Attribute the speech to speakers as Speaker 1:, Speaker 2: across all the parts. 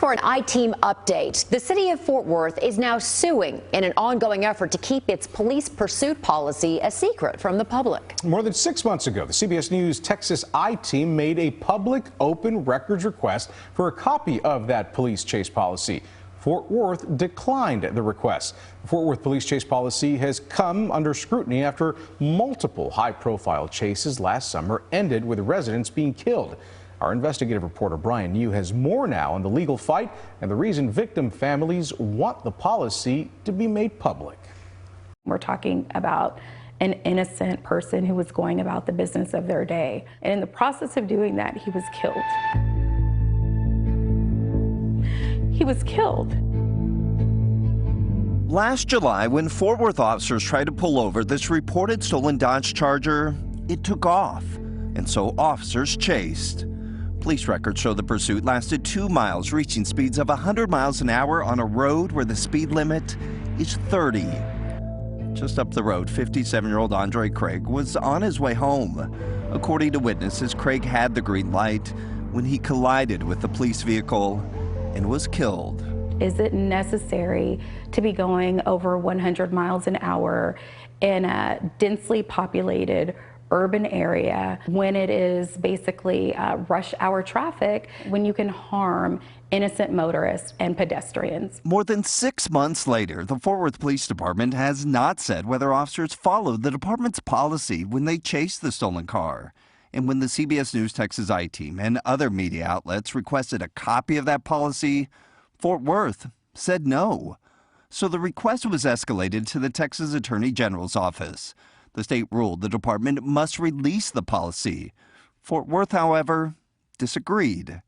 Speaker 1: For an I-Team update, the city of Fort Worth is now suing in an ongoing effort to keep its police pursuit policy a secret from the public.
Speaker 2: More than 6 months ago, the CBS News Texas I-Team made a public open records request for a copy of that police chase policy. Fort Worth declined the request. The Fort Worth police chase policy has come under scrutiny after multiple high-profile chases last summer ended with residents being killed. Our investigative reporter Brian New has more now on the legal fight and the reason victim families want the policy to be made public.
Speaker 3: We're talking about an innocent person who was going about the business of their day. And in the process of doing that, he was killed. He was killed.
Speaker 4: Last July, when Fort Worth officers tried to pull over this reported stolen Dodge Charger, it took off, and so officers chased. Police records show the pursuit lasted 2 miles, reaching speeds of 100 miles an hour on a road where the speed limit is 30. Just up the road, 57-year-old Andre Craig was on his way home. According to witnesses, Craig had the green light when he collided with the police vehicle and was killed.
Speaker 3: Is it necessary to be going over 100 miles an hour in a densely populated urban area when it is basically rush hour traffic, when you can harm innocent motorists and pedestrians?
Speaker 4: More than 6 months later, the Fort Worth Police Department has not said whether officers followed the department's policy when they chased the stolen car. And when the CBS News Texas I-Team and other media outlets requested a copy of that policy, Fort Worth said no. So the request was escalated to the Texas Attorney General's office. The state ruled the department must release the policy. Fort Worth, however, disagreed,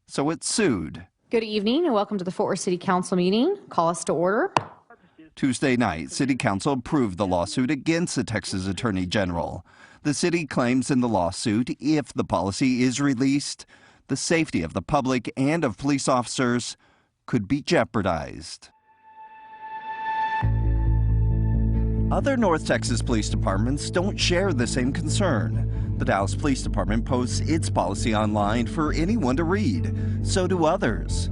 Speaker 4: so it sued.
Speaker 5: Good evening and welcome to the Fort Worth City Council meeting. Call us to order.
Speaker 4: Tuesday night, City Council approved the lawsuit against the Texas Attorney General. The city claims in the lawsuit, if the policy is released, the safety of the public and of police officers could be jeopardized. Other North Texas police departments don't share the same concern. The Dallas Police Department posts its policy online for anyone to read. So do others.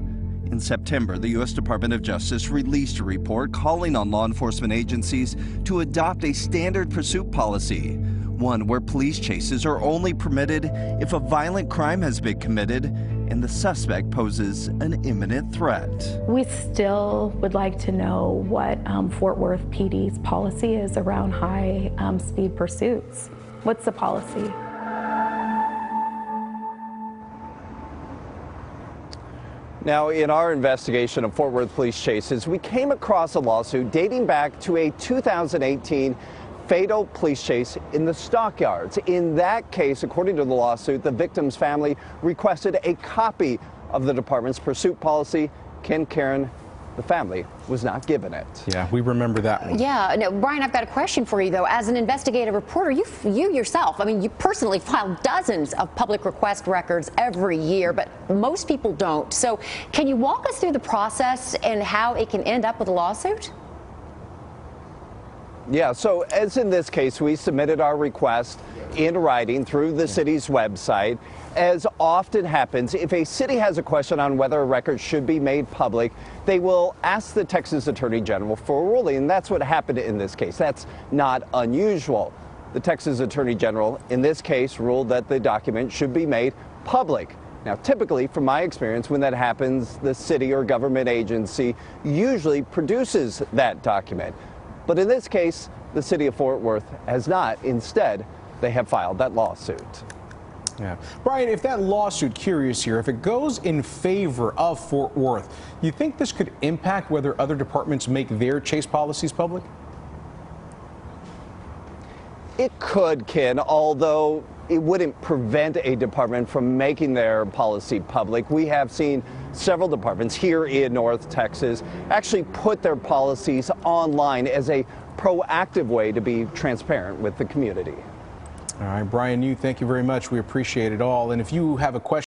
Speaker 4: In September, the U.S. Department of Justice released a report calling on law enforcement agencies to adopt a standard pursuit policy, one where police chases are only permitted if a violent crime has been committed and the suspect poses an imminent threat.
Speaker 3: We still would like to know what Fort Worth PD's policy is around high speed pursuits. What's the policy?
Speaker 6: Now, in our investigation of Fort Worth police chases, we came across a lawsuit dating back to a 2018 fatal police chase in the stockyards. In that case, according to the lawsuit, the victim's family requested a copy of the department's pursuit policy. Karen, the family was not given it.
Speaker 2: Yeah, we remember that one.
Speaker 1: Yeah. No, Brian, I've got a question for you, though. As an investigative reporter, you yourself, I mean, you personally file dozens of public request records every year, but most people don't. So can you walk us through the process and how it can end up with a lawsuit?
Speaker 6: Yeah, so as in this case, we submitted our request in writing through the city's website. As often happens, if a city has a question on whether a record should be made public, they will ask the Texas Attorney General for a ruling, and that's what happened in this case. That's not unusual. The Texas Attorney General, in this case, ruled that the document should be made public. Now, typically, from my experience, when that happens, the city or government agency usually produces that document. But in this case, the city of Fort Worth has not. Instead, they have filed that lawsuit.
Speaker 2: Yeah. Brian, if that lawsuit, curious here, if it goes in favor of Fort Worth, you think this could impact whether other departments make their chase policies public?
Speaker 6: It could, Ken, although it wouldn't prevent a department from making their policy public. We have seen several departments here in North Texas actually put their policies online as a proactive way to be transparent with the community.
Speaker 2: All right, Brian, thank you very much. We appreciate it all. And if you have a question,